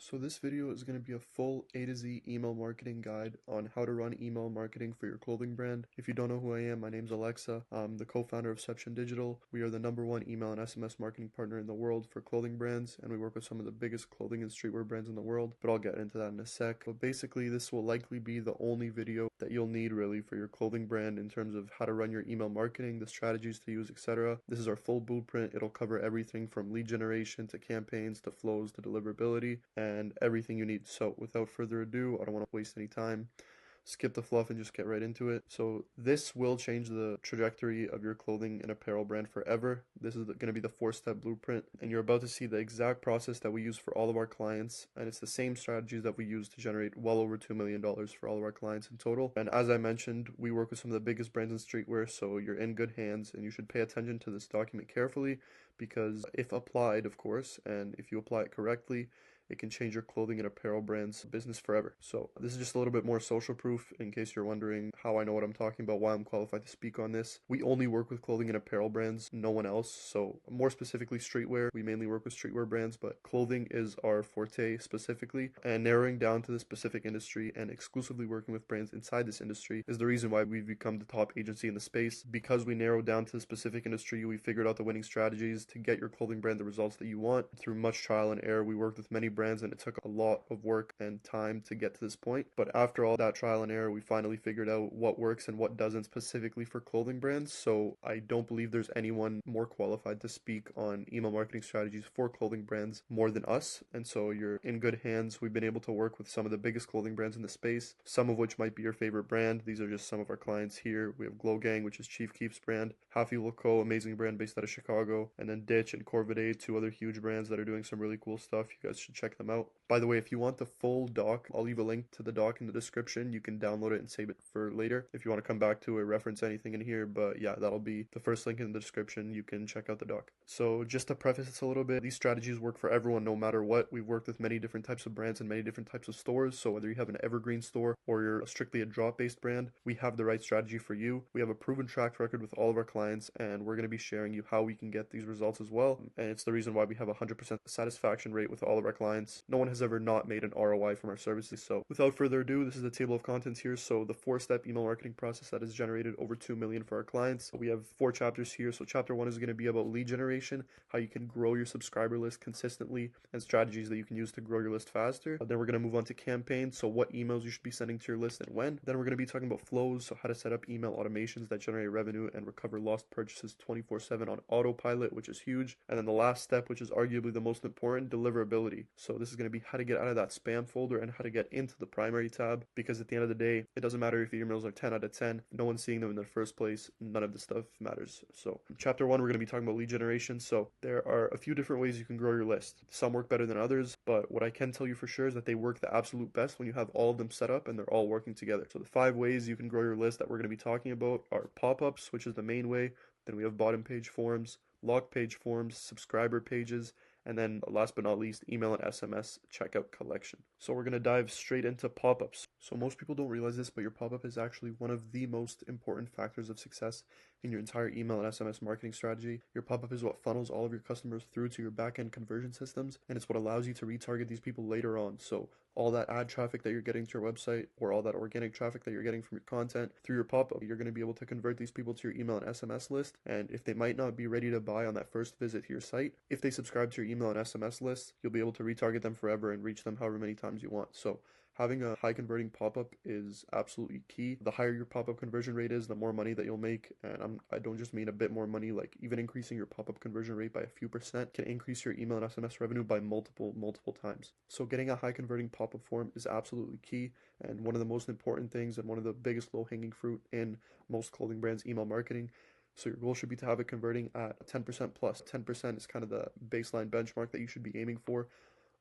So this video is going to be a full A to Z email marketing guide on how to run email marketing for your clothing brand. If you don't know who I am, my name's Alexa. I'm the co-founder of Seption Digital. We are the #1 email and SMS marketing partner in the world for clothing brands, and we work with some of the biggest clothing and streetwear brands in the world, but I'll get into that in a sec. But basically, this will likely be the only video that you'll need really for your clothing brand in terms of how to run your email marketing, the strategies to use, etc. This is our full blueprint. It'll cover everything from lead generation to campaigns to flows to deliverability and everything you need. So without further ado, I don't want to waste any time. Skip the fluff and just get right into it. So this will change the trajectory of your clothing and apparel brand forever. This is going to be the 4-step blueprint, and you're about to see the exact process that we use for all of our clients, and it's the same strategies that we use to generate well over $2 million for all of our clients in total. And as I mentioned, we work with some of the biggest brands in streetwear, so you're in good hands, and you should pay attention to this document carefully, because if applied, of course, and if you apply it correctly, it can change your clothing and apparel brand's business forever. So this is just a little bit more social proof in case you're wondering how I know what I'm talking about, why I'm qualified to speak on this. We only work with clothing and apparel brands, no one else. So more specifically streetwear, we mainly work with streetwear brands, but clothing is our forte specifically. And narrowing down to the specific industry and exclusively working with brands inside this industry is the reason why we've become the top agency in the space. Because we narrowed down to the specific industry, we figured out the winning strategies to get your clothing brand the results that you want. Through much trial and error, we worked with many brands, and it took a lot of work and time to get to this point. But after all that trial and error, we finally figured out what works and what doesn't specifically for clothing brands. So I don't believe there's anyone more qualified to speak on email marketing strategies for clothing brands more than us. And so you're in good hands. We've been able to work with some of the biggest clothing brands in the space, some of which might be your favorite brand. These are just some of our clients here. We have Glow Gang, which is Chief Keef's brand, Half Evil Co., amazing brand based out of Chicago, and then Ditch and Corvidae, 2 other huge brands that are doing some really cool stuff. You guys should check them out. By the way, if you want the full doc, I'll leave a link to the doc in the description. You can download it and save it for later if you want to come back to it, reference anything in here. But yeah, that'll be the first link in the description. You can check out the doc. So just to preface this a little bit, these strategies work for everyone no matter what. We've worked with many different types of brands and many different types of stores. So whether you have an evergreen store or you're strictly a drop-based brand, we have the right strategy for you. We have a proven track record with all of our clients, and we're going to be sharing you how we can get these results as well. And it's the reason why we have a 100% satisfaction rate with all of our clients. No one has ever not made an ROI from our services. So without further ado, this is the table of contents here. So the 4-step email marketing process that has generated over 2 million for our clients. We have 4 chapters here. So chapter 1 is going to be about lead generation, how you can grow your subscriber list consistently, and strategies that you can use to grow your list faster. Then we're going to move on to campaigns, so what emails you should be sending to your list and when. Then we're going to be talking about flows, so how to set up email automations that generate revenue and recover lost purchases 24/7 on autopilot, which is huge. And then the last step, which is arguably the most important, deliverability. So this is going to be how to get out of that spam folder and how to get into the primary tab, because at the end of the day, it doesn't matter if your emails are 10 out of 10, no one's seeing them in the first place, none of this stuff matters. So in chapter 1, we're going to be talking about lead generation. So there are a few different ways you can grow your list. Some work better than others, but what I can tell you for sure is that they work the absolute best when you have all of them set up and they're all working together. So the 5 ways you can grow your list that we're going to be talking about are pop-ups, which is the main way. Then we have bottom page forms, log page forms, subscriber pages, and then last but not least, email and SMS checkout collection. So we're going to dive straight into pop-ups. So most people don't realize this, but your pop-up is actually one of the most important factors of success in your entire email and SMS marketing strategy. Your pop-up is what funnels all of your customers through to your back-end conversion systems, and it's what allows you to retarget these people later on. So all that ad traffic that you're getting to your website, or all that organic traffic that you're getting from your content through your pop-up, you're going to be able to convert these people to your email and SMS list. And if they might not be ready to buy on that first visit to your site, if they subscribe to your email and SMS list, you'll be able to retarget them forever and reach them however many times you want. So having a high converting pop-up is absolutely key. The higher your pop-up conversion rate is, the more money that you'll make. And I don't just mean a bit more money, like even increasing your pop-up conversion rate by a few percent can increase your email and SMS revenue by multiple times. So getting a high converting pop-up form is absolutely key, and one of the most important things and one of the biggest low-hanging fruit in most clothing brands' email marketing. So your goal should be to have it converting at 10% plus. 10% is kind of the baseline benchmark that you should be aiming for.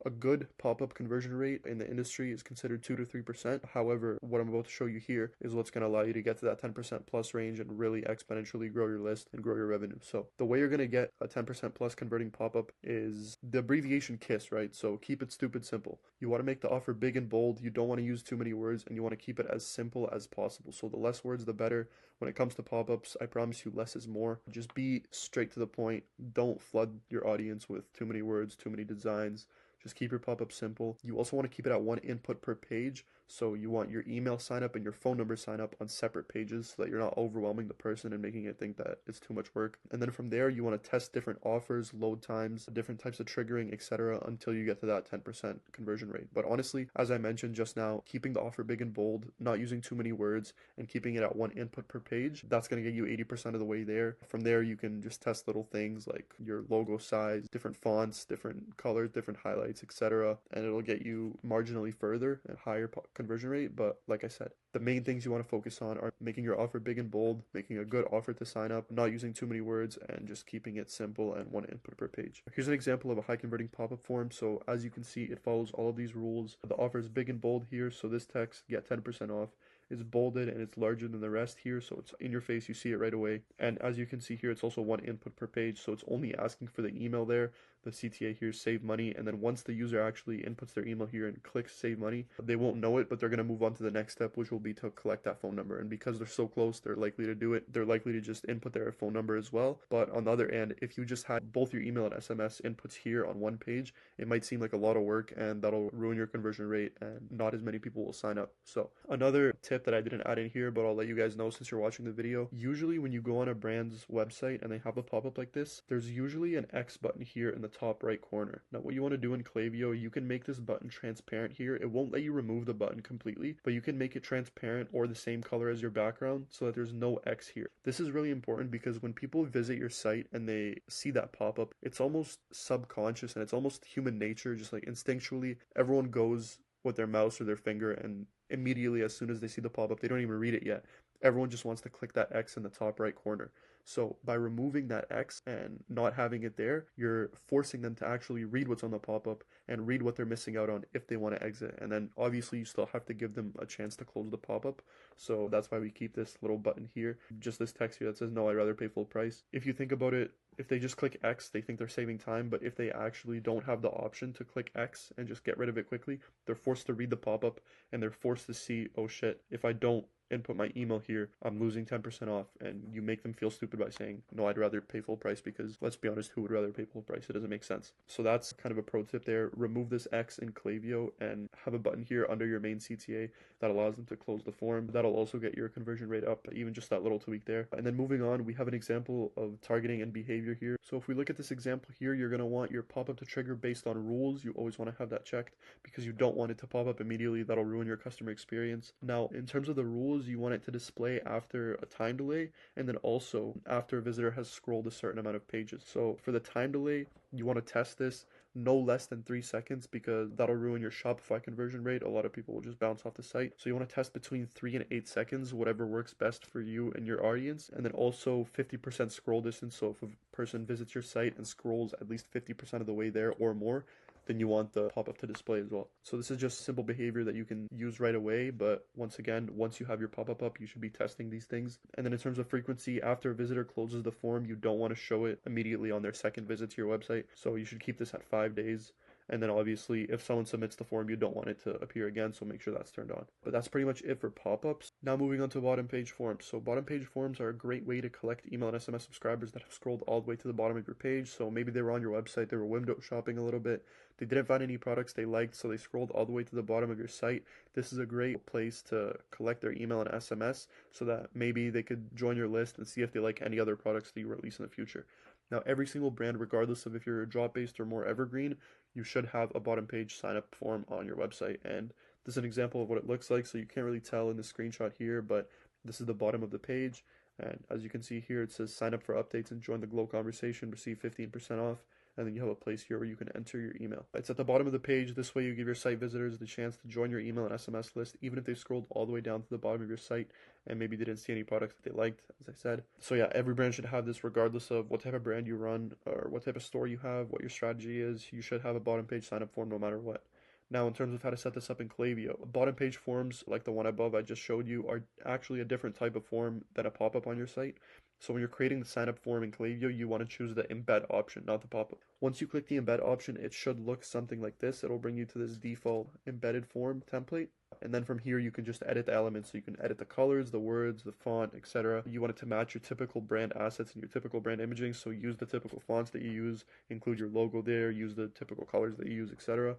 A good pop-up conversion rate in the industry is considered 2 to 3%. However, what I'm about to show you here is what's going to allow you to get to that 10% plus range and really exponentially grow your list and grow your revenue. So the way you're going to get a 10% plus converting pop-up is the abbreviation KISS, right? So keep it stupid simple. You want to make the offer big and bold. You don't want to use too many words, and you want to keep it as simple as possible. So the less words, the better. When it comes to pop-ups, I promise you less is more. Just be straight to the point. Don't flood your audience with too many words, too many designs, Just keep your pop-up simple. You also want to keep it at one input per page. So you want your email sign up and your phone number sign up on separate pages so that you're not overwhelming the person and making it think that it's too much work. And then from there, you want to test different offers, load times, different types of triggering, etc. until you get to that 10% conversion rate. But honestly, as I mentioned just now, keeping the offer big and bold, not using too many words, and keeping it at one input per page, that's going to get you 80% of the way there. From there, you can just test little things like your logo size, different fonts, different colors, different highlights, etc. And it'll get you marginally further and higher conversion rate. But like I said, the main things you want to focus on are making your offer big and bold, making a good offer to sign up, not using too many words, and just keeping it simple and one input per page. Here's an example of a high converting pop-up form. So as you can see, it follows all of these rules. The offer is big and bold here, so this text, get 10% off, is bolded and it's larger than the rest here, so it's in your face, you see it right away. And as you can see here, it's also one input per page, so it's only asking for the email there. The CTA here is save money, and then once the user actually inputs their email here and clicks save money, they won't know it, but they're going to move on to the next step, which will be to collect that phone number. And because they're so close, they're likely to do it. They're likely to just input their phone number as well. But on the other end, if you just had both your email and SMS inputs here on one page, it might seem like a lot of work, and that'll ruin your conversion rate, and not as many people will sign up. So another tip that I didn't add in here, but I'll let you guys know since you're watching the video, usually when you go on a brand's website and they have a pop-up like this, there's usually an X button here in the top right corner. Now what you want to do in Klaviyo, you can make this button transparent here. It won't let you remove the button completely, but you can make it transparent or the same color as your background so that there's no X here. This is really important because when people visit your site and they see that pop-up, it's almost subconscious and it's almost human nature, just like instinctually, everyone goes with their mouse or their finger, and immediately as soon as they see the pop-up, they don't even read it yet. Everyone just wants to click that X in the top right corner. So by removing that X and not having it there, you're forcing them to actually read what's on the pop-up and read what they're missing out on if they want to exit. And then obviously you still have to give them a chance to close the pop-up. So that's why we keep this little button here, just this text here that says, no, I'd rather pay full price. If you think about it, if they just click X, they think they're saving time, but if they actually don't have the option to click X and just get rid of it quickly, they're forced to read the pop-up and they're forced to see, oh shit, if I don't input my email here, I'm losing 10% off, and you make them feel stupid by saying, no, I'd rather pay full price, because let's be honest, who would rather pay full price? It doesn't make sense. So that's kind of a pro tip there. Remove this X in Klaviyo and have a button here under your main CTA that allows them to close the form. That'll also get your conversion rate up, even just that little tweak there. And then moving on, we have an example of targeting and behavior here. So if we look at this example here, you're going to want your pop-up to trigger based on rules. You always want to have that checked because you don't want it to pop up immediately. That'll ruin your customer experience. Now, in terms of the rules, you want it to display after a time delay, and then also after a visitor has scrolled a certain amount of pages. So for the time delay, you want to test this no less than 3 seconds because that'll ruin your Shopify conversion rate. A lot of people will just bounce off the site. So you want to test between 3 and 8 seconds, whatever works best for you and your audience. And then also 50% scroll distance. So if a person visits your site and scrolls at least 50% of the way there or more, then you want the pop-up to display as well. So this is just simple behavior that you can use right away, but once again, once you have your pop-up up, you should be testing these things. And then in terms of frequency, after a visitor closes the form, you don't want to show it immediately on their second visit to your website. So you should keep this at 5 days. And then obviously, if someone submits the form, you don't want it to appear again, so make sure that's turned on. But that's pretty much it for pop-ups. Now moving on to bottom page forms. So bottom page forms are a great way to collect email and SMS subscribers that have scrolled all the way to the bottom of your page. So maybe they were on your website, they were window shopping a little bit, they didn't find any products they liked, so they scrolled all the way to the bottom of your site. This is a great place to collect their email and SMS so that maybe they could join your list and see if they like any other products that you release in the future. Now, every single brand, regardless of if you're drop-based or more evergreen, you should have a bottom page sign-up form on your website. And this is an example of what it looks like, so you can't really tell in the screenshot here, but this is the bottom of the page. And as you can see here, it says sign up for updates and join the Glow conversation, receive 15% off. And then you have a place here where you can enter your email. It's at the bottom of the page. This way you give your site visitors the chance to join your email and SMS list, even if they scrolled all the way down to the bottom of your site and maybe didn't see any products that they liked, as I said. So yeah, every brand should have this regardless of what type of brand you run or what type of store you have, what your strategy is. You should have a bottom page sign up form no matter what. Now, in terms of how to set this up in Klaviyo, bottom page forms like the one above I just showed you are actually a different type of form than a pop-up on your site. So when you're creating the sign up form in Klaviyo, you want to choose the embed option, not the pop-up. Once you click the embed option, it should look something like this. It'll bring you to this default embedded form template. And then from here, you can just edit the elements. So you can edit the colors, the words, the font, etc. You want it to match your typical brand assets and your typical brand imaging. So use the typical fonts that you use, include your logo there, use the typical colors that you use, etc.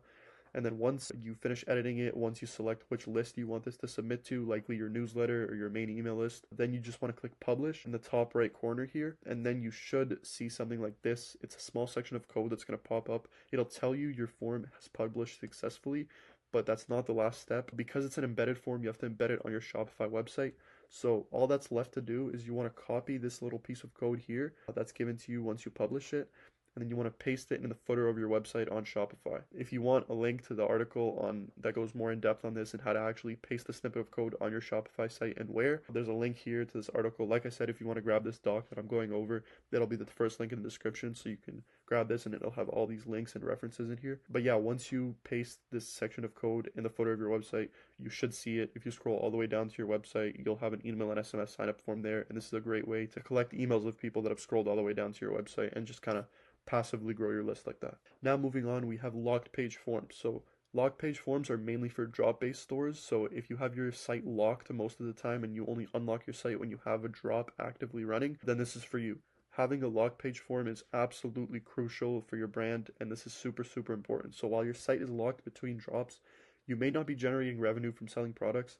And then once you finish editing it, once you select which list you want this to submit to, likely your newsletter or your main email list, then you just want to click publish in the top right corner here. And then you should see something like this. It's a small section of code that's going to pop up. It'll tell you your form has published successfully, but that's not the last step. Because it's an embedded form, you have to embed it on your Shopify website. So all that's left to do is you want to copy this little piece of code here that's given to you once you publish it, and then you want to paste it in the footer of your website on Shopify. If you want a link to the article on that goes more in depth on this and how to actually paste the snippet of code on your Shopify site and where, there's a link here to this article. Like I said, if you want to grab this doc that I'm going over, that'll be the first link in the description, so you can grab this and it'll have all these links and references in here. But yeah, once you paste this section of code in the footer of your website, you should see it. If you scroll all the way down to your website, you'll have an email and SMS sign up form there, and this is a great way to collect emails of people that have scrolled all the way down to your website and just kind of passively grow your list like that. Now moving on, we have locked page forms. So locked page forms are mainly for drop-based stores. So if you have your site locked most of the time and you only unlock your site when you have a drop actively running, then this is for you. Having a locked page form is absolutely crucial for your brand, and this is super, super important. So while your site is locked between drops, you may not be generating revenue from selling products,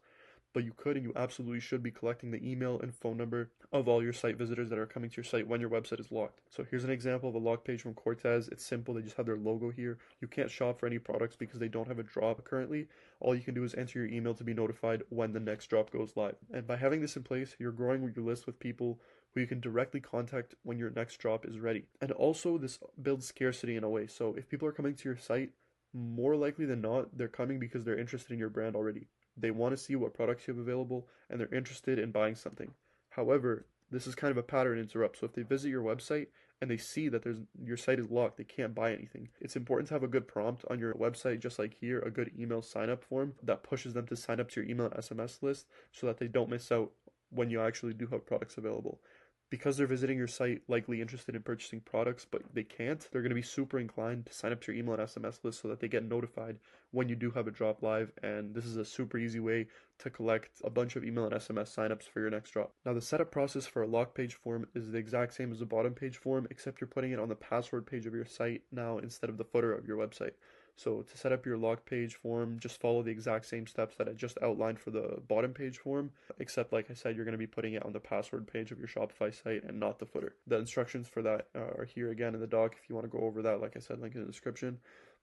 but you could and you absolutely should be collecting the email and phone number of all your site visitors that are coming to your site when your website is locked. So here's an example of a locked page from Cortez. It's simple. They just have their logo here. You can't shop for any products because they don't have a drop currently. All you can do is enter your email to be notified when the next drop goes live. And by having this in place, you're growing your list with people who you can directly contact when your next drop is ready. And also this builds scarcity in a way. So if people are coming to your site, more likely than not, they're coming because they're interested in your brand already. They want to see what products you have available and they're interested in buying something. However, this is kind of a pattern interrupt. So if they visit your website and they see that your site is locked, they can't buy anything. It's important to have a good prompt on your website, just like here, a good email sign up form that pushes them to sign up to your email and SMS list so that they don't miss out when you actually do have products available. Because they're visiting your site, likely interested in purchasing products, but they can't, they're going to be super inclined to sign up to your email and SMS list so that they get notified when you do have a drop live. And this is a super easy way to collect a bunch of email and SMS signups for your next drop. Now, the setup process for a lock page form is the exact same as the bottom page form, except you're putting it on the password page of your site now instead of the footer of your website. So to set up your lock page form, just follow the exact same steps that I just outlined for the bottom page form, except like I said, you're going to be putting it on the password page of your Shopify site and not the footer. The instructions for that are here again in the doc if you want to go over that. Like I said, link in the description.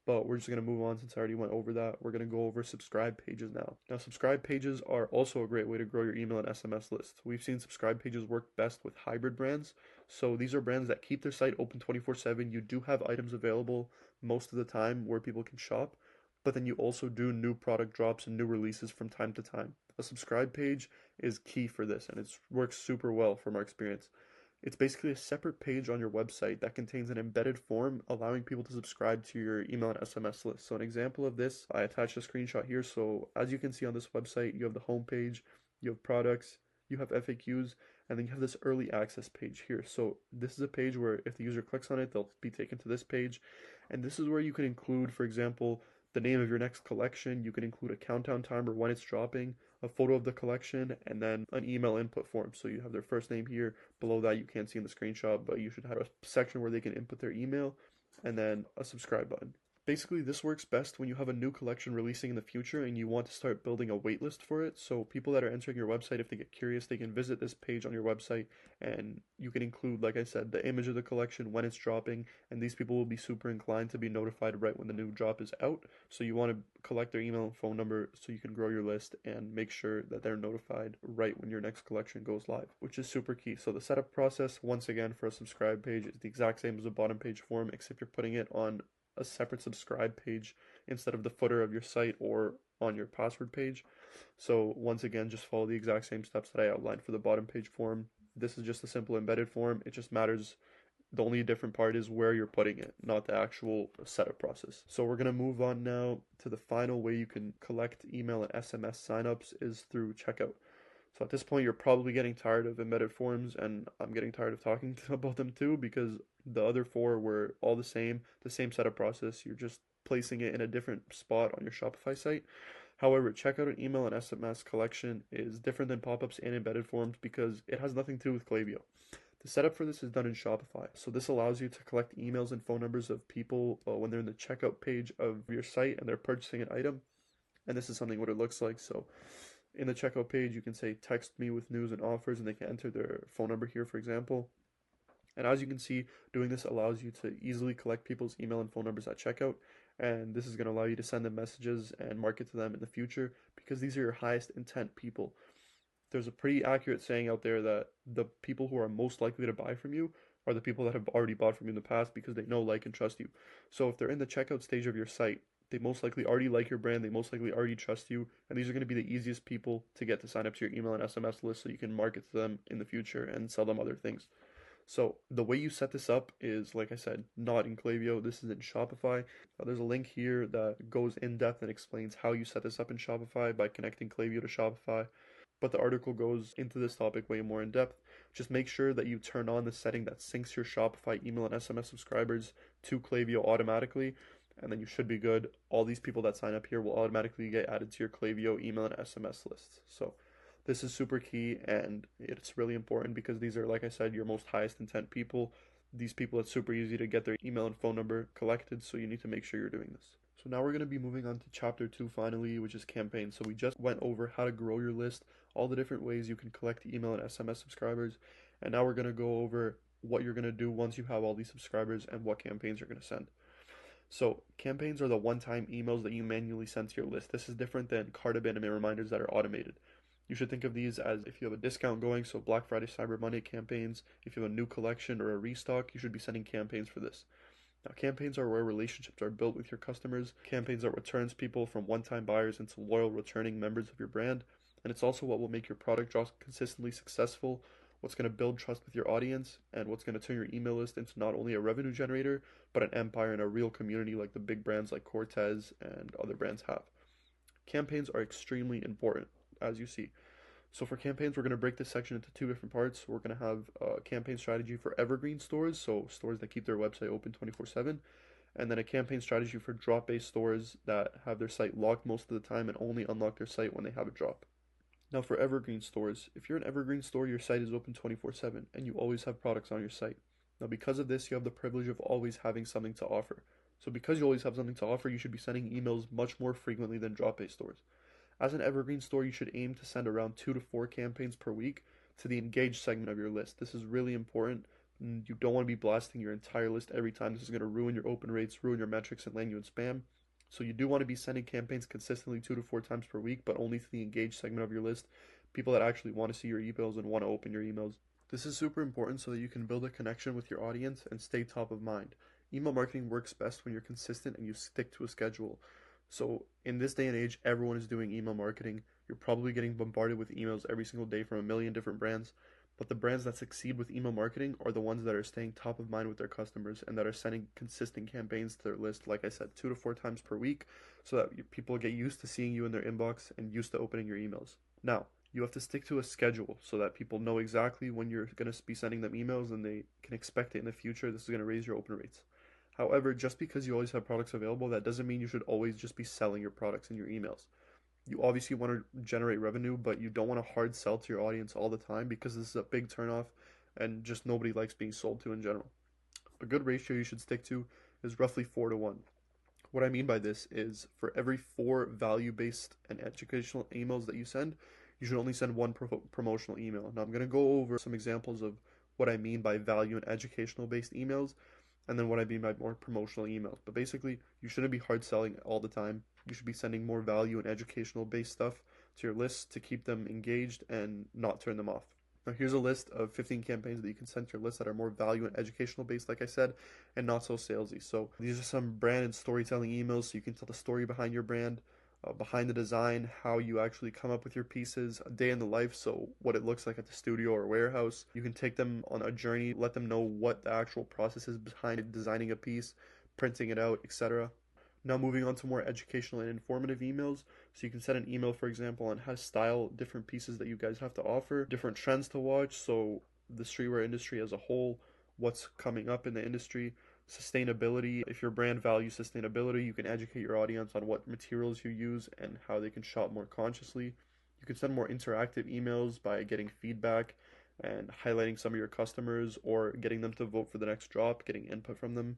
But we're just going to move on since I already went over that. We're going to go over subscribe pages now. Now, subscribe pages are also a great way to grow your email and SMS list. We've seen subscribe pages work best with hybrid brands. So these are brands that keep their site open 24/7. You do have items available most of the time where people can shop, but then you also do new product drops and new releases from time to time. A subscribe page is key for this, and it works super well from our experience. It's basically a separate page on your website that contains an embedded form allowing people to subscribe to your email and SMS list. So an example of this, I attached a screenshot here. So as you can see on this website, you have the home page, you have products, you have FAQs, and then you have this early access page here. So this is a page where if the user clicks on it, they'll be taken to this page. And this is where you can include, for example, the name of your next collection. You can include a countdown timer when it's dropping, a photo of the collection, and then an email input form. So you have their first name here. Below that, you can't see in the screenshot, but you should have a section where they can input their email and then a subscribe button. Basically, this works best when you have a new collection releasing in the future and you want to start building a waitlist for it. So people that are entering your website, if they get curious, they can visit this page on your website and you can include, like I said, the image of the collection when it's dropping, and these people will be super inclined to be notified right when the new drop is out. So you want to collect their email and phone number so you can grow your list and make sure that they're notified right when your next collection goes live, which is super key. So the setup process, once again, for a subscribe page is the exact same as a bottom page form, except you're putting it on a separate subscribe page instead of the footer of your site or on your password page. So once again, just follow the exact same steps that I outlined for the bottom page form. This is just a simple embedded form. It just matters. The only different part is where you're putting it, not the actual setup process. So we're going to move on now to the final way you can collect email and SMS signups is through checkout. So at this point, you're probably getting tired of embedded forms, and I'm getting tired of talking about them too, because the other four were all the same setup process. You're just placing it in a different spot on your Shopify site. However, checkout and email and SMS collection is different than pop-ups and embedded forms because it has nothing to do with Klaviyo. The setup for this is done in Shopify. So this allows you to collect emails and phone numbers of people when they're in the checkout page of your site and they're purchasing an item. And this is something what it looks like. So in the checkout page, you can say text me with news and offers, and they can enter their phone number here, for example. And as you can see, doing this allows you to easily collect people's email and phone numbers at checkout. And this is going to allow you to send them messages and market to them in the future because these are your highest intent people. There's a pretty accurate saying out there that the people who are most likely to buy from you are the people that have already bought from you in the past because they know, like, and trust you. So if they're in the checkout stage of your site, they most likely already like your brand, they most likely already trust you, and these are going to be the easiest people to get to sign up to your email and SMS list so you can market to them in the future and sell them other things. So the way you set this up is, like I said, not in Klaviyo. This is in Shopify. There's a link here that goes in depth and explains how you set this up in Shopify by connecting Klaviyo to Shopify. But the article goes into this topic way more in depth. Just make sure that you turn on the setting that syncs your Shopify email and SMS subscribers to Klaviyo automatically, and then you should be good. All these people that sign up here will automatically get added to your Klaviyo email and SMS lists. So this is super key, and it's really important because these are, like I said, your most highest intent people. These people, it's super easy to get their email and phone number collected, so you need to make sure you're doing this. So now we're going to be moving on to chapter 2 finally, which is campaigns. So we just went over how to grow your list, all the different ways you can collect email and SMS subscribers, and now we're going to go over what you're going to do once you have all these subscribers and what campaigns you're going to send. So campaigns are the one-time emails that you manually send to your list. This is different than cart abandonment reminders that are automated. You should think of these as if you have a discount going, so Black Friday, Cyber Monday campaigns. If you have a new collection or a restock, you should be sending campaigns for this. Now, campaigns are where relationships are built with your customers. Campaigns are what turns people from one-time buyers into loyal, returning members of your brand. And it's also what will make your product draw consistently successful, what's going to build trust with your audience, and what's going to turn your email list into not only a revenue generator, but an empire and a real community like the big brands like Cortez and other brands have. Campaigns are extremely important, as you see. So for campaigns, we're going to break this section into 2 different parts. We're going to have a campaign strategy for evergreen stores, so stores that keep their website open 24/7, and then a campaign strategy for drop-based stores that have their site locked most of the time and only unlock their site when they have a drop. Now for evergreen stores, if you're an evergreen store, your site is open 24/7 and you always have products on your site. Now because of this, you have the privilege of always having something to offer. So because you always have something to offer, you should be sending emails much more frequently than drop-based stores. As an evergreen store, you should aim to send around 2 to 4 campaigns per week to the engaged segment of your list. This is really important. You don't want to be blasting your entire list every time. This is going to ruin your open rates, ruin your metrics, and land you in spam. So you do want to be sending campaigns consistently 2 to 4 times per week, but only to the engaged segment of your list, people that actually want to see your emails and want to open your emails. This is super important so that you can build a connection with your audience and stay top of mind. Email marketing works best when you're consistent and you stick to a schedule. So in this day and age, everyone is doing email marketing. You're probably getting bombarded with emails every single day from a million different brands. But the brands that succeed with email marketing are the ones that are staying top of mind with their customers and that are sending consistent campaigns to their list, like I said, 2 to 4 times per week, so that people get used to seeing you in their inbox and used to opening your emails. Now, you have to stick to a schedule so that people know exactly when you're going to be sending them emails and they can expect it in the future. This is going to raise your open rates. However, just because you always have products available, that doesn't mean you should always just be selling your products in your emails. You obviously want to generate revenue, but you don't want to hard sell to your audience all the time because this is a big turnoff and just nobody likes being sold to in general. A good ratio you should stick to is roughly 4 to 1. What I mean by this is for every 4 value-based and educational emails that you send, you should only send 1 promotional email. Now I'm going to go over some examples of what I mean by value and educational-based emails, and then what I mean by more promotional emails. But basically, you shouldn't be hard selling all the time. You should be sending more value and educational based stuff to your list to keep them engaged and not turn them off. Now here's a list of 15 campaigns that you can send to your list that are more value and educational based, like I said, and not so salesy. So these are some brand and storytelling emails so you can tell the story behind your brand, behind the design, how you actually come up with your pieces, a day in the life, so what it looks like at the studio or warehouse. You can take them on a journey, let them know what the actual process is behind designing a piece, printing it out, etc. Now moving on to more educational and informative emails. So you can send an email, for example, on how to style different pieces that you guys have to offer, different trends to watch, so the streetwear industry as a whole, what's coming up in the industry, Sustainability. If your brand values sustainability, you can educate your audience on what materials you use and how they can shop more consciously. You can send more interactive emails by getting feedback and highlighting some of your customers or getting them to vote for the next drop, getting input from them.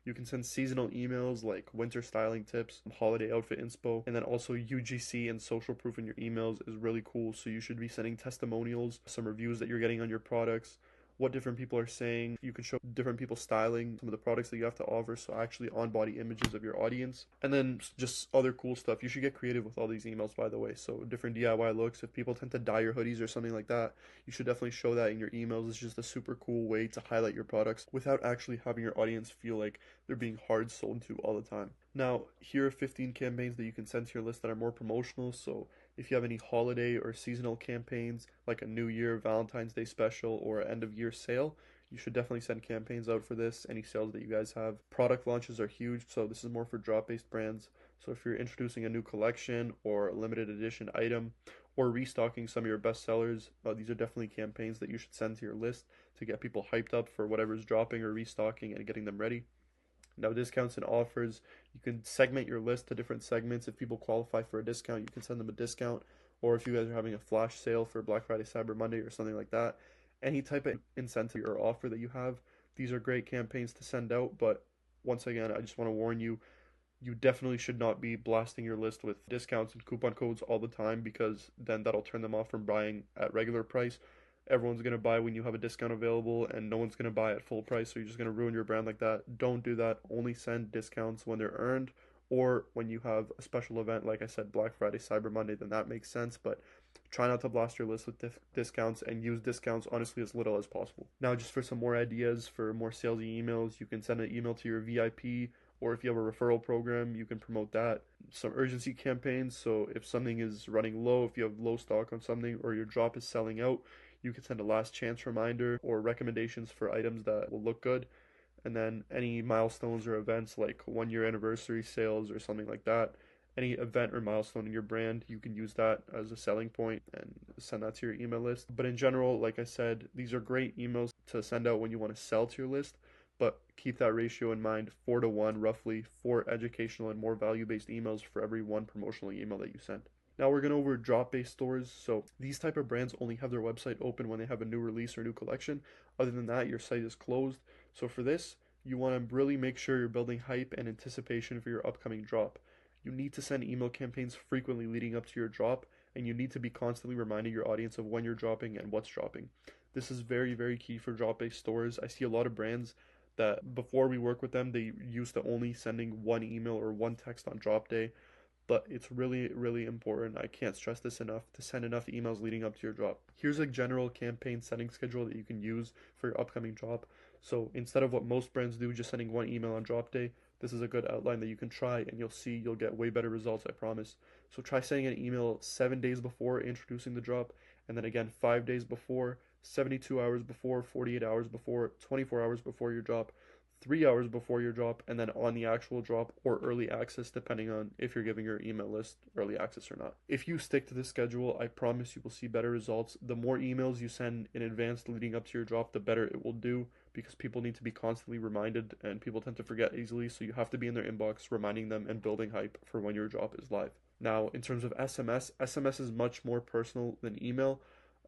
You can send seasonal emails like winter styling tips, holiday outfit inspo, and then also UGC and social proof in your emails is really cool. So you should be sending testimonials, some reviews that you're getting on your products, what different people are saying. You can show different people styling some of the products that you have to offer, so actually on body images of your audience. And then just other cool stuff. You should get creative with all these emails, by the way. So different DIY looks. If people tend to dye your hoodies or something like that, you should definitely show that in your emails. It's just a super cool way to highlight your products without actually having your audience feel like they're being hard sold to all the time. Now, here are 15 campaigns that you can send to your list that are more promotional. So if you have any holiday or seasonal campaigns, like a New Year, Valentine's Day special, or end of year sale, you should definitely send campaigns out for this. Any sales that you guys have. Product launches are huge, so this is more for drop-based brands. So if you're introducing a new collection or a limited edition item, or restocking some of your best sellers, these are definitely campaigns that you should send to your list to get people hyped up for whatever's dropping or restocking and getting them ready. Now, discounts and offers, you can segment your list to different segments. If people qualify for a discount, you can send them a discount. Or if you guys are having a flash sale for Black Friday, Cyber Monday, or something like that, any type of incentive or offer that you have, these are great campaigns to send out. But once again, I just want to warn you, you definitely should not be blasting your list with discounts and coupon codes all the time, because then that'll turn them off from buying at regular price. Everyone's going to buy when you have a discount available, and no one's going to buy at full price, so you're just going to ruin your brand like that. Don't do that. Only send discounts when they're earned, or when you have a special event, like I said, Black Friday, Cyber Monday, then that makes sense. But try not to blast your list with discounts, and use discounts honestly as little as possible. Now, just for some more ideas for more salesy emails, you can send an email to your VIP, or if you have a referral program, you can promote that. Some urgency campaigns, so if something is running low, if you have low stock on something, or your drop is selling out, you can send a last chance reminder or recommendations for items that will look good. And then any milestones or events like 1 year anniversary sales or something like that, any event or milestone in your brand, you can use that as a selling point and send that to your email list. But in general, like I said, these are great emails to send out when you want to sell to your list, but keep that ratio in mind, 4 to 1 roughly, 4 educational and more value-based emails for every 1 promotional email that you send. Now we're going over drop-based stores. So these type of brands only have their website open when they have a new release or new collection. Other than that, your site is closed. So for this, you want to really make sure you're building hype and anticipation for your upcoming drop. You need to send email campaigns frequently leading up to your drop, and you need to be constantly reminding your audience of when you're dropping and what's dropping. This is very, very key for drop-based stores. I see a lot of brands that before we work with them, they used to only sending one email or one text on drop day, but it's really, really important. I can't stress this enough to send enough emails leading up to your drop. Here's a general campaign setting schedule that you can use for your upcoming drop. So instead of what most brands do, just sending one email on drop day, this is a good outline that you can try, and you'll see you'll get way better results, I promise. So try sending an email 7 days before introducing the drop, and then again 5 days before, 72 hours before, 48 hours before, 24 hours before your drop, 3 hours before your drop, and then on the actual drop or early access, depending on if you're giving your email list early access or not. If you stick to this schedule, I promise you will see better results. The more emails you send in advance leading up to your drop, the better it will do, because people need to be constantly reminded, and people tend to forget easily, so you have to be in their inbox reminding them and building hype for when your drop is live. Now, in terms of SMS is much more personal than email.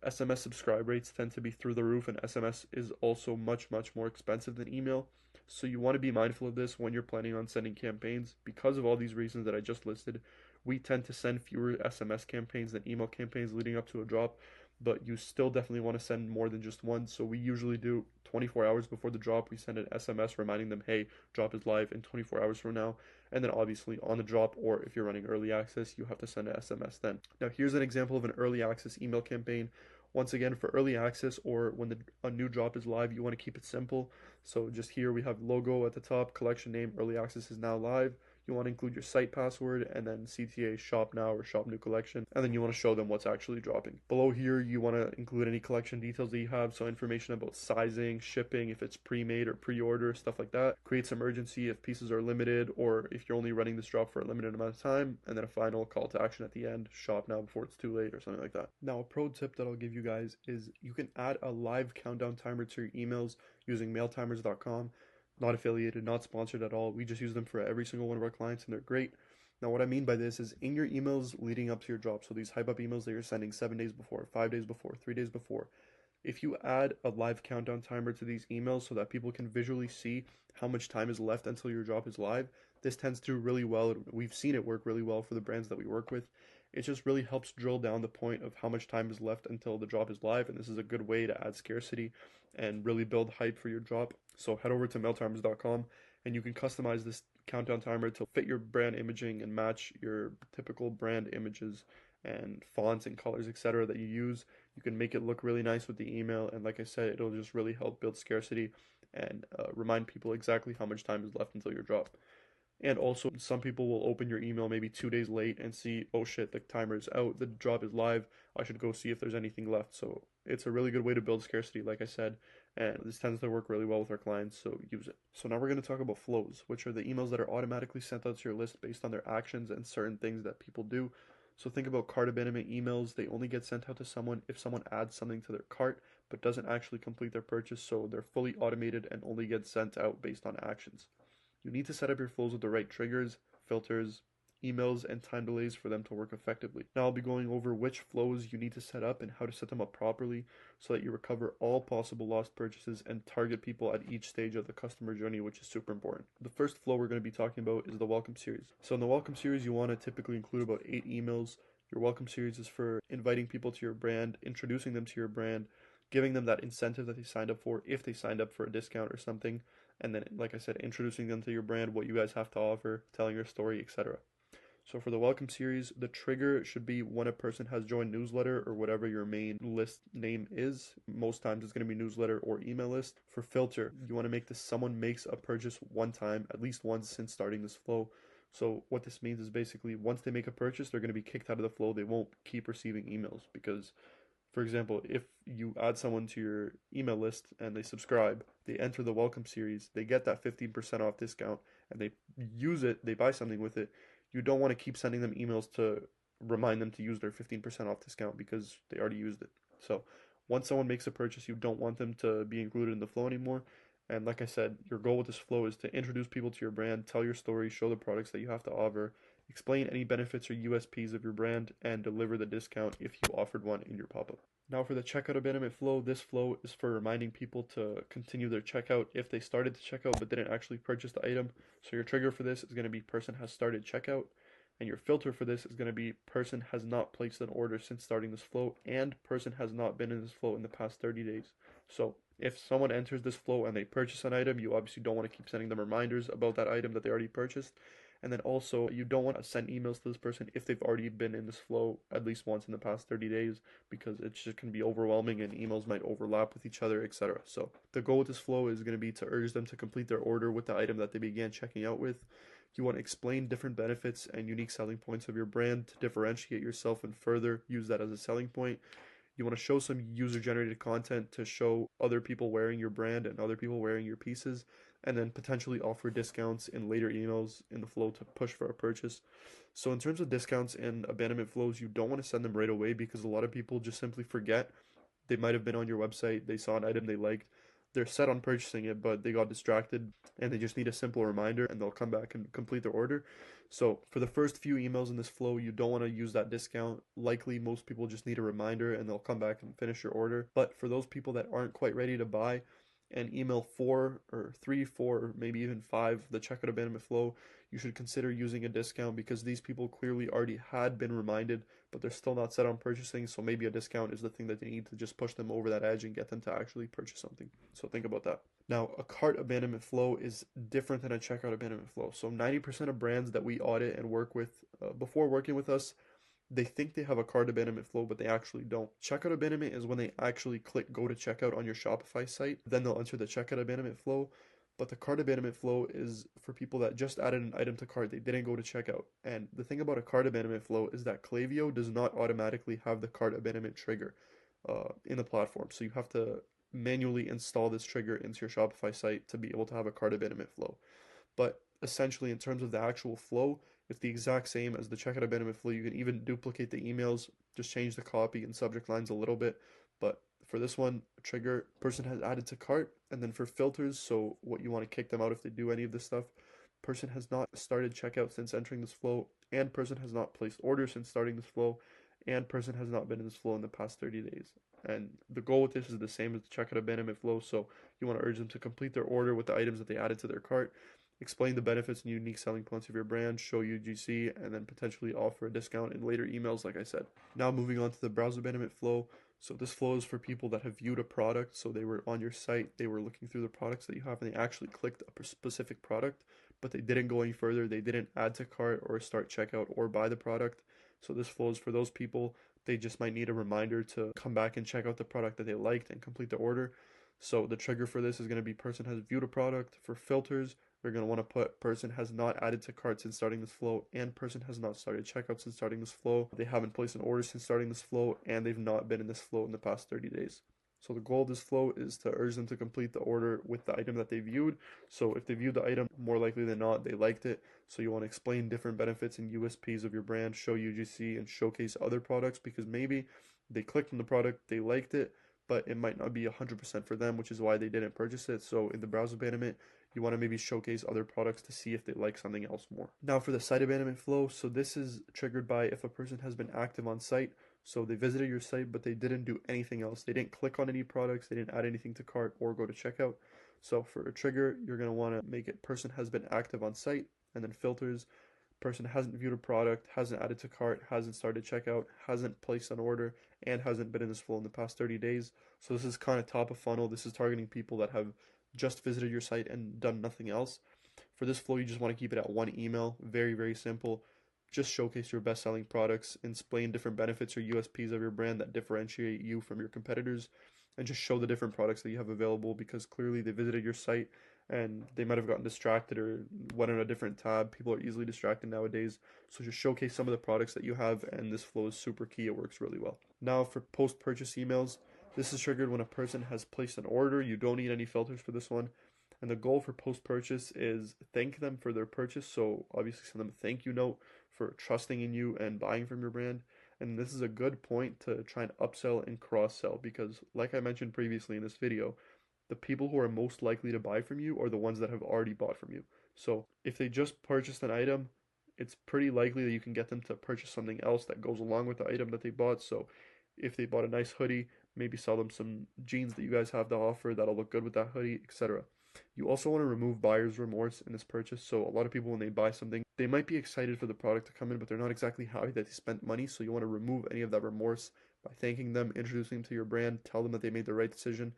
SMS subscribe rates tend to be through the roof, and SMS is also much, much more expensive than email. So you want to be mindful of this when you're planning on sending campaigns. Because of all these reasons that I just listed, we tend to send fewer SMS campaigns than email campaigns leading up to a drop, but you still definitely want to send more than just one. So we usually do 24 hours before the drop, we send an SMS reminding them, hey, drop is live in 24 hours from now. And then obviously on the drop, or if you're running early access, you have to send an SMS then. Now here's an example of an early access email campaign. Once again, for early access or when a new drop is live, you want to keep it simple. So just here we have logo at the top, collection name, early access is now live. You want to include your site password, and then CTA shop now or shop new collection, and then you want to show them what's actually dropping. Below here, you want to include any collection details that you have, so information about sizing, shipping, if it's pre-made or pre-order, stuff like that. Create some urgency if pieces are limited, or if you're only running this drop for a limited amount of time, and then a final call to action at the end, shop now before it's too late or something like that. Now, a pro tip that I'll give you guys is you can add a live countdown timer to your emails using mailtimers.com. not affiliated, not sponsored at all. We just use them for every single one of our clients, and they're great. Now, what I mean by this is in your emails leading up to your drop, so these hype up emails that you're sending 7 days before, 5 days before, 3 days before, if you add a live countdown timer to these emails so that people can visually see how much time is left until your drop is live, this tends to do really well. We've seen it work really well for the brands that we work with. It just really helps drill down the point of how much time is left until the drop is live, and this is a good way to add scarcity and really build hype for your drop. So head over to mailtimers.com and you can customize this countdown timer to fit your brand imaging and match your typical brand images and fonts and colors, etc. that you use. You can make it look really nice with the email, and like I said, it'll just really help build scarcity and remind people exactly how much time is left until your drop. And also, some people will open your email maybe 2 days late and see, oh shit, the timer is out, the drop is live, I should go see if there's anything left. So it's a really good way to build scarcity, like I said, and this tends to work really well with our clients, so use it. So now we're going to talk about flows, which are the emails that are automatically sent out to your list based on their actions and certain things that people do. So think about cart abandonment emails. They only get sent out to someone if someone adds something to their cart but doesn't actually complete their purchase, so they're fully automated and only get sent out based on actions. You need to set up your flows with the right triggers, filters, emails, and time delays for them to work effectively. Now I'll be going over which flows you need to set up and how to set them up properly so that you recover all possible lost purchases and target people at each stage of the customer journey, which is super important. The first flow we're going to be talking about is the welcome series. So in the welcome series, you want to typically include about 8 emails. Your welcome series is for inviting people to your brand, introducing them to your brand, giving them that incentive that they signed up for if they signed up for a discount or something, and then, like I said, introducing them to your brand, what you guys have to offer, telling your story, etc. So for the welcome series, the trigger should be when a person has joined newsletter or whatever your main list name is. Most times it's going to be newsletter or email list. For filter, you want to make this someone makes a purchase one time, at least once since starting this flow. So what this means is basically once they make a purchase, they're going to be kicked out of the flow. They won't keep receiving emails because, for example, if you add someone to your email list and they subscribe, they enter the welcome series, they get that 15% off discount, and they use it, they buy something with it, you don't want to keep sending them emails to remind them to use their 15% off discount because they already used it. So once someone makes a purchase, you don't want them to be included in the flow anymore. And like I said, your goal with this flow is to introduce people to your brand, tell your story, show the products that you have to offer, explain any benefits or USPs of your brand, and deliver the discount if you offered one in your pop-up. Now for the checkout abandonment flow, this flow is for reminding people to continue their checkout if they started to checkout but didn't actually purchase the item. So your trigger for this is going to be person has started checkout, and your filter for this is going to be person has not placed an order since starting this flow, and person has not been in this flow in the past 30 days. So if someone enters this flow and they purchase an item, you obviously don't want to keep sending them reminders about that item that they already purchased. And then also, you don't want to send emails to this person if they've already been in this flow at least once in the past 30 days because it's just going to be overwhelming and emails might overlap with each other, etc. So the goal with this flow is going to be to urge them to complete their order with the item that they began checking out with. You want to explain different benefits and unique selling points of your brand to differentiate yourself and further use that as a selling point. You want to show some user-generated content to show other people wearing your brand and other people wearing your pieces, and then potentially offer discounts in later emails in the flow to push for a purchase. So in terms of discounts and abandonment flows, you don't want to send them right away because a lot of people just simply forget. They might have been on your website, they saw an item they liked, they're set on purchasing it, but they got distracted and they just need a simple reminder and they'll come back and complete their order. So for the first few emails in this flow, you don't want to use that discount. Likely most people just need a reminder and they'll come back and finish your order. But for those people that aren't quite ready to buy, and email 4 or 3, 4, or maybe even 5, the checkout abandonment flow, you should consider using a discount because these people clearly already had been reminded, but they're still not set on purchasing. So maybe a discount is the thing that they need to just push them over that edge and get them to actually purchase something. So think about that. Now, a cart abandonment flow is different than a checkout abandonment flow. So 90% of brands that we audit and work with before working with us, they think they have a cart abandonment flow, but they actually don't. Checkout abandonment is when they actually click go to checkout on your Shopify site. Then they'll enter the checkout abandonment flow. But the cart abandonment flow is for people that just added an item to cart. They didn't go to checkout. And the thing about a cart abandonment flow is that Klaviyo does not automatically have the cart abandonment trigger in the platform. So you have to manually install this trigger into your Shopify site to be able to have a cart abandonment flow. But essentially, in terms of the actual flow, it's the exact same as the checkout abandonment flow. You can even duplicate the emails, just change the copy and subject lines a little bit, but For this one, trigger, person has added to cart. And then for filters, so what you want to kick them out if they do any of this stuff, person has not started checkout since entering this flow, and person has not placed orders since starting this flow, and person has not been in this flow in the past 30 days. And the goal with this is the same as the checkout abandonment flow, so you want to urge them to complete their order with the items that they added to their cart, explain the benefits and unique selling points of your brand, show UGC, and then potentially offer a discount in later emails, like I said. Now moving on to the browse abandonment flow. So this flow is for people that have viewed a product, so they were on your site, they were looking through the products that you have, and they actually clicked a specific product, but they didn't go any further, they didn't add to cart or start checkout or buy the product. So this flow is for those people. They just might need a reminder to come back and check out the product that they liked and complete the order. So the trigger for this is going to be person has viewed a product. For filters, we're going to want to put person has not added to cart since starting this flow, and person has not started checkout since starting this flow. They haven't placed an order since starting this flow, and they've not been in this flow in the past 30 days. So the goal of this flow is to urge them to complete the order with the item that they viewed. So if they viewed the item, more likely than not, they liked it. So you want to explain different benefits and USPs of your brand, show UGC, and showcase other products, because maybe they clicked on the product, they liked it, but it might not be 100% for them, which is why they didn't purchase it. So in the browse abandonment, you want to maybe showcase other products to see if they like something else more. Now for the site abandonment flow, so this is triggered by if a person has been active on site. So they visited your site, but they didn't do anything else. They didn't click on any products, they didn't add anything to cart or go to checkout. So for a trigger, you're going to want to make it person has been active on site, and then filters, person hasn't viewed a product, hasn't added to cart, hasn't started checkout, hasn't placed an order, and hasn't been in this flow in the past 30 days. So this is kind of top of funnel. This is targeting people that have just visited your site and done nothing else. For this flow, you just want to keep it at one email. Very, very simple. Just showcase your best-selling products, explain different benefits or USPs of your brand that differentiate you from your competitors, and just show the different products that you have available, because clearly they visited your site and they might have gotten distracted or went on a different tab. People are easily distracted nowadays. So just showcase some of the products that you have, and this flow is super key. It works really well. Now for post-purchase emails, this is triggered when a person has placed an order. You don't need any filters for this one. And the goal for post-purchase is thank them for their purchase. So obviously send them a thank you note for trusting in you and buying from your brand. And this is a good point to try and upsell and cross-sell, because like I mentioned previously in this video, the people who are most likely to buy from you are the ones that have already bought from you. So if they just purchased an item, it's pretty likely that you can get them to purchase something else that goes along with the item that they bought. So if they bought a nice hoodie, maybe sell them some jeans that you guys have to offer that'll look good with that hoodie, etc. You also want to remove buyer's remorse in this purchase. So a lot of people, when they buy something, they might be excited for the product to come in, but they're not exactly happy that they spent money. So you want to remove any of that remorse by thanking them, introducing them to your brand, tell them that they made the right decision,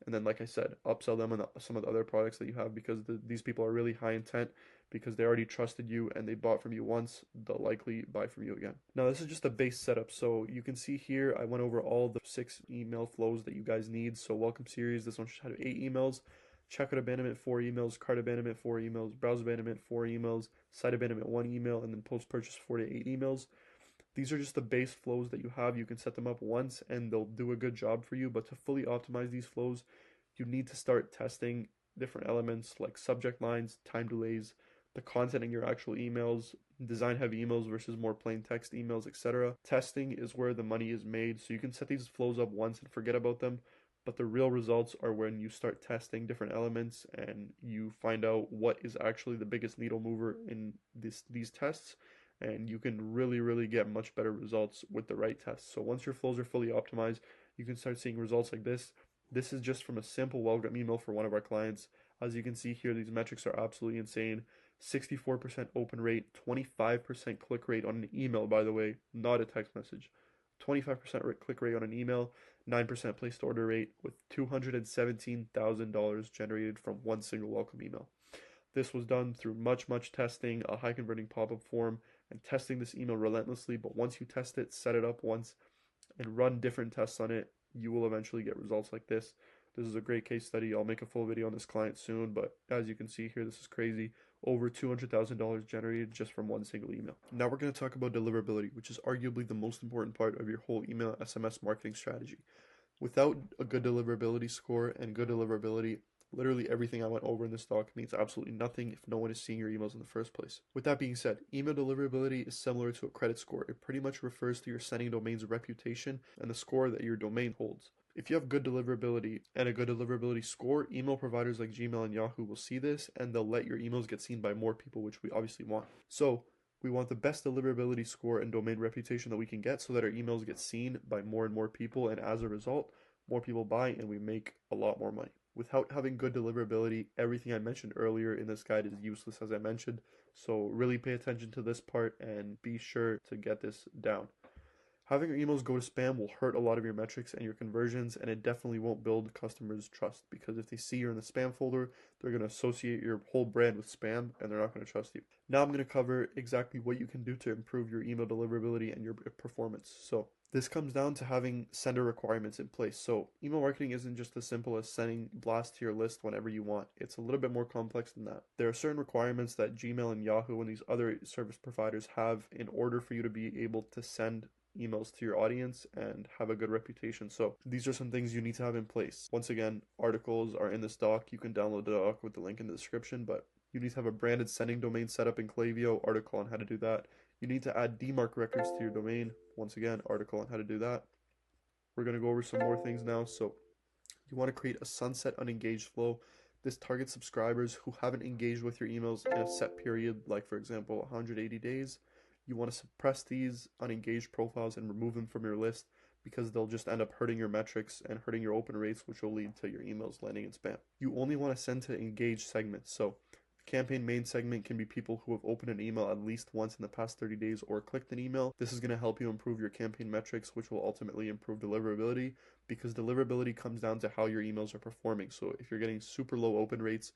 and then, like I said, upsell them on some of the other products that you have, because these people are really high intent, because they already trusted you and they bought from you once, they'll likely buy from you again. Now, this is just a base setup. So you can see here, I went over all the 6 email flows that you guys need. So welcome series, this one should have 8 emails. Checkout abandonment, 4 emails. Cart abandonment, 4 emails. Browse abandonment, 4 emails. Site abandonment, 1 email. And then post-purchase, 4 to 8 emails. These are just the base flows that you have. You can set them up once and they'll do a good job for you. But to fully optimize these flows, you need to start testing different elements like subject lines, time delays, the content in your actual emails, design heavy emails versus more plain text emails, etc. Testing is where the money is made. So you can set these flows up once and forget about them. But the real results are when you start testing different elements and you find out what is actually the biggest needle mover in these tests. And you can really get much better results with the right tests. So once your flows are fully optimized, you can start seeing results like this. This is just from a simple welcome email for one of our clients. As you can see here, these metrics are absolutely insane. 64% open rate, 25% click rate on an email, by the way, not a text message. 25% click rate on an email, 9% placed order rate, with $217,000 generated from one single welcome email. This was done through much testing, a high converting pop-up form, and testing this email relentlessly. But once you test it, set it up once, and run different tests on it, you will eventually get results like this. This is a great case study. I'll make a full video on this client soon, but as you can see here, this is crazy. Over $200,000 generated just from one single email. Now we're going to talk about deliverability, which is arguably the most important part of your whole email SMS marketing strategy. Without a good deliverability score and good deliverability, literally everything I went over in this talk means absolutely nothing if no one is seeing your emails in the first place. With that being said, email deliverability is similar to a credit score. It pretty much refers to your sending domain's reputation and the score that your domain holds. If you have good deliverability and a good deliverability score, email providers like Gmail and Yahoo will see this and they'll let your emails get seen by more people, which we obviously want. So we want the best deliverability score and domain reputation that we can get so that our emails get seen by more and more people, and as a result, more people buy and we make a lot more money. Without having good deliverability, everything I mentioned earlier in this guide is useless, as I mentioned. So really pay attention to this part and be sure to get this down. Having your emails go to spam will hurt a lot of your metrics and your conversions, and it definitely won't build customers' trust, because if they see you're in the spam folder, they're going to associate your whole brand with spam and they're not going to trust you. Now I'm going to cover exactly what you can do to improve your email deliverability and your performance. So this comes down to having sender requirements in place. So email marketing isn't just as simple as sending blasts to your list whenever you want. It's a little bit more complex than that. There are certain requirements that Gmail and Yahoo and these other service providers have in order for you to be able to send emails to your audience and have a good reputation. So these are some things you need to have in place. Once again, articles are in this doc. You can download the doc with the link in the description, but you need to have a branded sending domain set up in Klaviyo, article on how to do that. You need to add DMARC records to your domain. Once again, article on how to do that. We're going to go over some more things now. So you want to create a sunset unengaged flow. This targets subscribers who haven't engaged with your emails in a set period, like for example 180 days. You want to suppress these unengaged profiles and remove them from your list, because they'll just end up hurting your metrics and hurting your open rates, which will lead to your emails landing in spam. You only want to send to engaged segments. So campaign main segment can be people who have opened an email at least once in the past 30 days or clicked an email. This is going to help you improve your campaign metrics, which will ultimately improve deliverability, because deliverability comes down to how your emails are performing. So if you're getting super low open rates,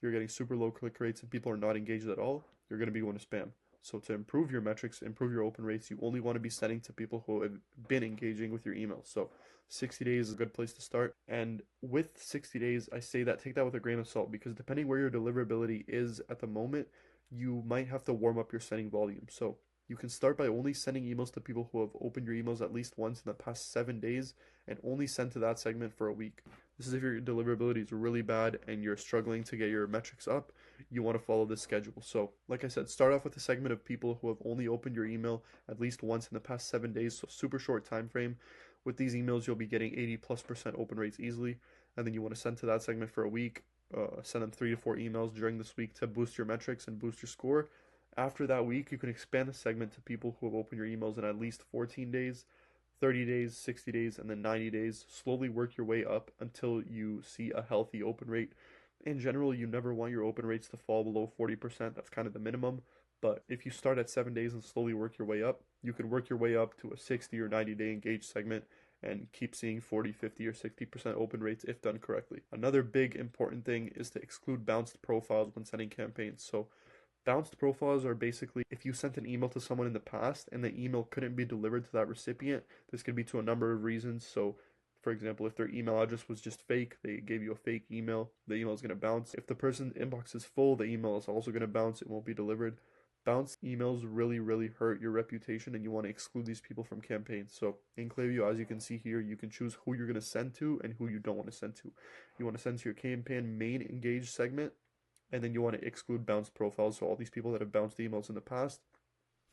you're getting super low click rates, and people are not engaged at all, you're going to be going to spam. So to improve your metrics, improve your open rates, you only want to be sending to people who have been engaging with your emails. So 60 days is a good place to start. And with 60 days, I say that take that with a grain of salt, because depending where your deliverability is at the moment, you might have to warm up your sending volume. So you can start by only sending emails to people who have opened your emails at least once in the past 7 days, and only send to that segment for a week. This is if your deliverability is really bad and you're struggling to get your metrics up. You want to follow this schedule. So like I said, start off with a segment of people who have only opened your email at least once in the past 7 days, so super short time frame. With these emails, you'll be getting 80+% open rates easily, and then you want to send to that segment for a week. Send them 3 to 4 emails during this week to boost your metrics and boost your score. After that week, you can expand the segment to people who have opened your emails in at least 14 days, 30 days, 60 days, and then 90 days. Slowly work your way up until you see a healthy open rate. In general, you never want your open rates to fall below 40%. That's kind of the minimum. But if you start at 7 days and slowly work your way up, you can work your way up to a 60 or 90-day engaged segment and keep seeing 40, 50, or 60% open rates if done correctly. Another big important thing is to exclude bounced profiles when sending campaigns. So bounced profiles are basically if you sent an email to someone in the past and the email couldn't be delivered to that recipient. This could be to a number of reasons. So for example, if their email address was just fake, they gave you a fake email, the email is going to bounce. If the person's inbox is full, the email is also going to bounce, it won't be delivered. Bounced emails really hurt your reputation, and you want to exclude these people from campaigns. So in Klaviyo, as you can see here, you can choose who you're going to send to and who you don't want to send to. You want to send to your campaign main engaged segment, and then you want to exclude bounced profiles. So all these people that have bounced emails in the past,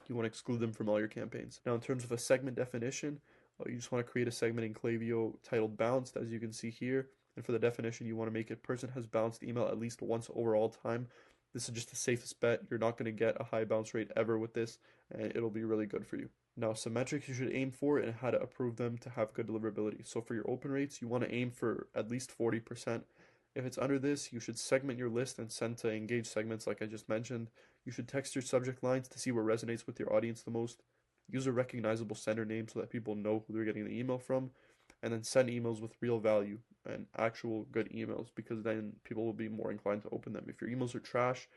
you want to exclude them from all your campaigns. Now in terms of a segment definition, you just want to create a segment in Klaviyo titled bounced, as you can see here. And for the definition, you want to make it person has bounced email at least once over all time. This is just the safest bet. You're not going to get a high bounce rate ever with this, and it'll be really good for you. Now, some metrics you should aim for and how to approve them to have good deliverability. So for your open rates, you want to aim for at least 40%. If it's under this, you should segment your list and send to engaged segments like I just mentioned. You should text your subject lines to see what resonates with your audience the most. Use a recognizable sender name so that people know who they're getting the email from. And then send emails with real value and actual good emails, because then people will be more inclined to open them. If your emails are trash,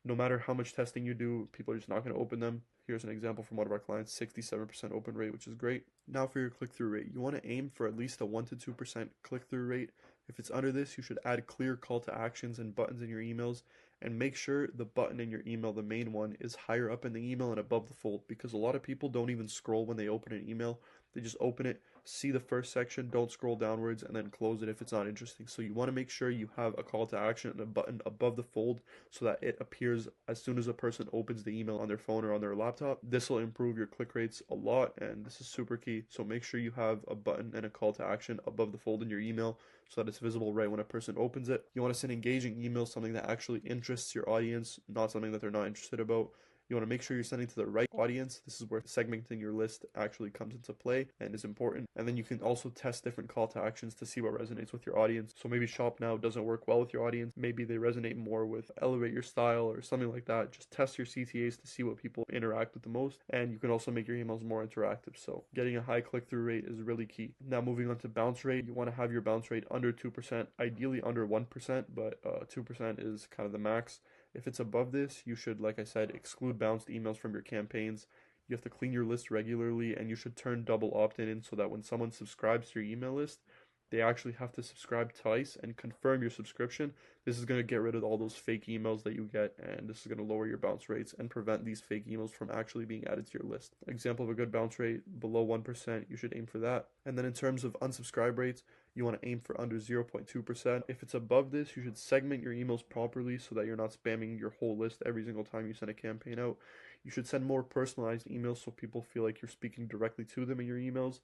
no matter how much testing you do, people are just not going to open them. Here's an example from one of our clients, 67% open rate, which is great. Now for your click-through rate, you want to aim for at least a 1 to 2% click-through rate. If it's under this, you should add clear call to actions and buttons in your emails, and make sure the button in your email, the main one, is higher up in the email and above the fold, because a lot of people don't even scroll when they open an email. They just open it, see the first section, don't scroll downwards, and then close it if it's not interesting. So you want to make sure you have a call to action and a button above the fold so that it appears as soon as a person opens the email on their phone or on their laptop. This will improve your click rates a lot, and this is super key. So make sure you have a button and a call to action above the fold in your email so that it's visible right when a person opens it. You want to send engaging emails, something that actually interests your audience, not something that they're not interested about. You want to make sure you're sending to the right audience. This is where segmenting your list actually comes into play and is important. And then you can also test different call to actions to see what resonates with your audience. So maybe Shop Now doesn't work well with your audience. Maybe they resonate more with Elevate Your Style or something like that. Just test your CTAs to see what people interact with the most. And you can also make your emails more interactive. So getting a high click-through rate is really key. Now moving on to bounce rate, you want to have your bounce rate under 2%, ideally under 1%, but 2% is kind of the max. If it's above this, you should, like I said, exclude bounced emails from your campaigns. You have to clean your list regularly, and you should turn double opt-in in so that when someone subscribes to your email list, they actually have to subscribe twice and confirm your subscription. This is going to get rid of all those fake emails that you get, and this is going to lower your bounce rates and prevent these fake emails from actually being added to your list. Example of a good bounce rate, below 1%, you should aim for that. And then in terms of unsubscribe rates, you want to aim for under 0.2%. If it's above this, you should segment your emails properly so that you're not spamming your whole list every single time you send a campaign out. You should send more personalized emails so people feel like you're speaking directly to them in your emails.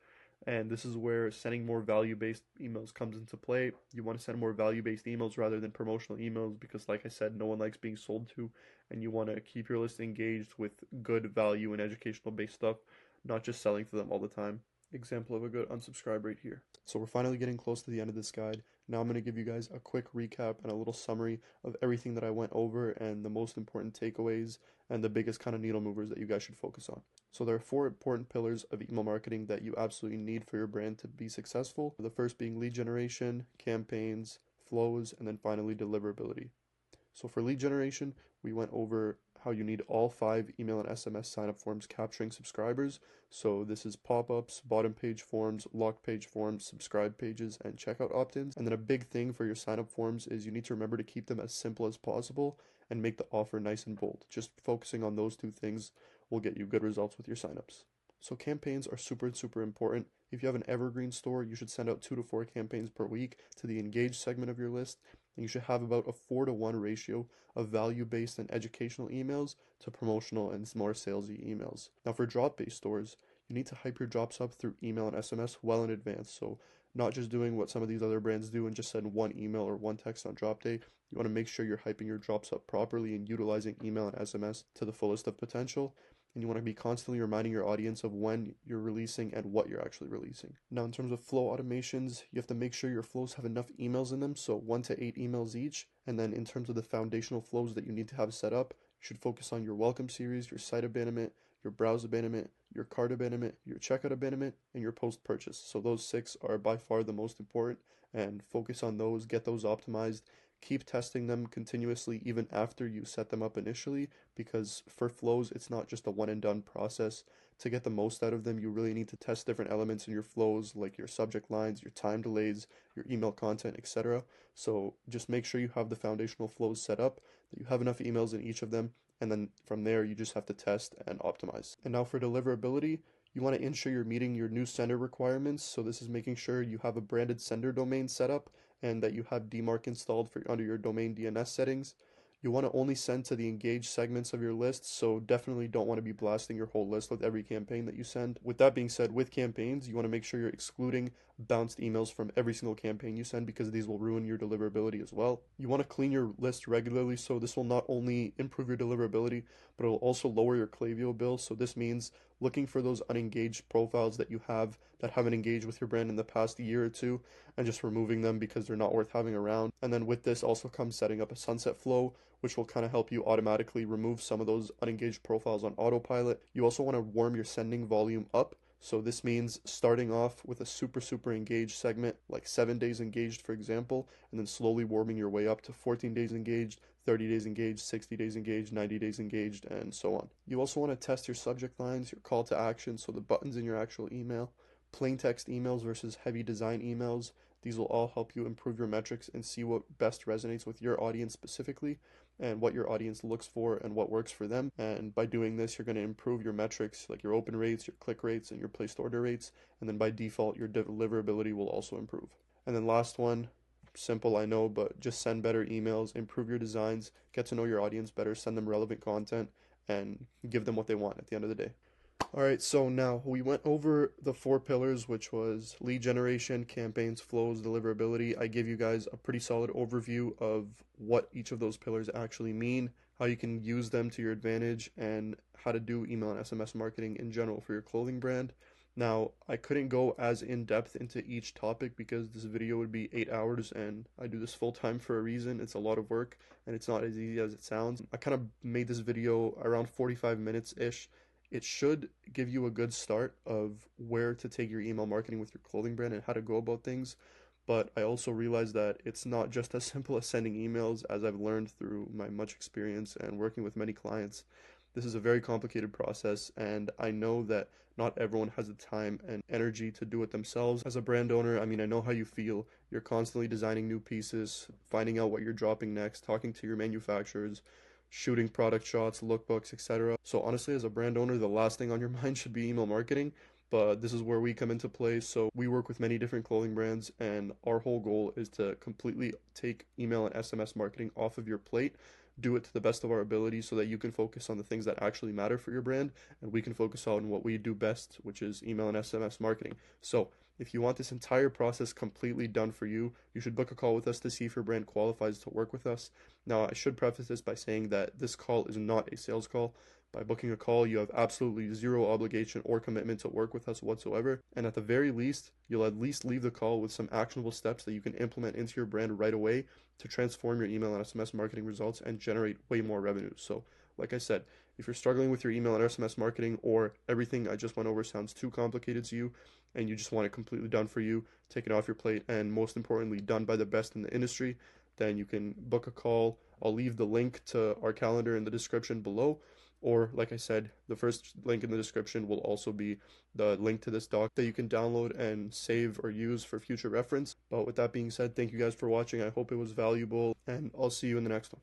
And this is where sending more value-based emails comes into play. You want to send more value-based emails rather than promotional emails because, like I said, no one likes being sold to, and you want to keep your list engaged with good value and educational-based stuff, not just selling to them all the time. Example of a good unsubscribe rate here. So we're finally getting close to the end of this guide. Now I'm going to give you guys a quick recap and a little summary of everything that I went over and the most important takeaways and the biggest kind of needle movers that you guys should focus on. So there are 4 important pillars of email marketing that you absolutely need for your brand to be successful. The first being lead generation, campaigns, flows, and then finally deliverability. So for lead generation, we went over how you need all 5 email and SMS signup forms capturing subscribers. So this is pop-ups, bottom page forms, lock page forms, subscribe pages, and checkout opt-ins. And then a big thing for your signup forms is you need to remember to keep them as simple as possible and make the offer nice and bold. Just focusing on those 2 things will get you good results with your signups. So campaigns are super important. If you have an evergreen store, you should send out 2 to 4 campaigns per week to the engaged segment of your list, and you should have about a 4-to-1 ratio of value-based and educational emails to promotional and more salesy emails. Now for drop-based stores, you need to hype your drops up through email and SMS well in advance. So not just doing what some of these other brands do and just send one email or one text on drop day. You want to make sure you're hyping your drops up properly and utilizing email and SMS to the fullest of potential. And you want to be constantly reminding your audience of when you're releasing and what you're actually releasing. Now, in terms of flow automations, you have to make sure your flows have enough emails in them, so 1 to 8 emails each. And then in terms of the foundational flows that you need to have set up, you should focus on your welcome series, your site abandonment, your browse abandonment, your cart abandonment, your checkout abandonment, and your post-purchase. So those 6 are by far the most important, and focus on those, get those optimized. Keep testing them continuously even after you set them up initially, because for flows, it's not just a one and done process. To get the most out of them, you really need to test different elements in your flows, like your subject lines, your time delays, your email content, etc. So just make sure you have the foundational flows set up, that you have enough emails in each of them, and then from there, you just have to test and optimize. And now for deliverability, you want to ensure you're meeting your new sender requirements. So this is making sure you have a branded sender domain set up and that you have DMARC installed for under your domain DNS settings. You want to only send to the engaged segments of your list, so definitely don't want to be blasting your whole list with every campaign that you send. With that being said, with campaigns, you want to make sure you're excluding bounced emails from every single campaign you send because these will ruin your deliverability as well. You want to clean your list regularly, so this will not only improve your deliverability, but it will also lower your Klaviyo bill. So this means looking for those unengaged profiles that you have that haven't engaged with your brand in the past year or 2 and just removing them because they're not worth having around. And then with this also comes setting up a sunset flow, which will kind of help you automatically remove some of those unengaged profiles on autopilot. You also want to warm your sending volume up. So this means starting off with a super engaged segment, like 7 days engaged, for example, and then slowly warming your way up to 14 days engaged, 30 days engaged, 60 days engaged, 90 days engaged, and so on. You also want to test your subject lines, your call to action, so the buttons in your actual email, plain text emails versus heavy design emails. These will all help you improve your metrics and see what best resonates with your audience specifically. and what your audience looks for and what works for them. And by doing this, you're going to improve your metrics like your open rates, your click rates, and your placed order rates. And then by default, your deliverability will also improve. And then last one, simple I know, but just send better emails, improve your designs, get to know your audience better, send them relevant content, and give them what they want at the end of the day. All right, so now we went over the four pillars, which was lead generation, campaigns, flows, deliverability. I gave you guys a pretty solid overview of what each of those pillars actually mean, how you can use them to your advantage, and how to do email and SMS marketing in general for your clothing brand. Now, I couldn't go as in depth into each topic because this video would be 8 hours, and I do this full time for a reason. It's a lot of work and it's not as easy as it sounds. I kind of made this video around 45 minutes ish. It should give you a good start of where to take your email marketing with your clothing brand and how to go about things. But I also realized that it's not just as simple as sending emails, as I've learned through my much experience and working with many clients. This is a very complicated process, and I know that not everyone has the time and energy to do it themselves. As a brand owner, I mean, I know how you feel. You're constantly designing new pieces, finding out what you're dropping next, talking to your manufacturers, shooting product shots, lookbooks, etc. So honestly, as a brand owner, the last thing on your mind should be email marketing. But this is where we come into play. So we work with many different clothing brands, and our whole goal is to completely take email and SMS marketing off of your plate, do it to the best of our ability so that you can focus on the things that actually matter for your brand, and we can focus on what we do best, which is email and SMS marketing. So if you want this entire process completely done for you, you should book a call with us to see if your brand qualifies to work with us. Now, I should preface this by saying that this call is not a sales call. By booking a call, you have absolutely zero obligation or commitment to work with us whatsoever. And at the very least, you'll at least leave the call with some actionable steps that you can implement into your brand right away to transform your email and SMS marketing results and generate way more revenue. So, like I said, if you're struggling with your email and SMS marketing, or everything I just went over sounds too complicated to you and you just want it completely done for you, taken off your plate, and most importantly, done by the best in the industry, then you can book a call. I'll leave the link to our calendar in the description below. Or, like I said, the first link in the description will also be the link to this doc that you can download and save or use for future reference. But with that being said, thank you guys for watching. I hope it was valuable, and I'll see you in the next one.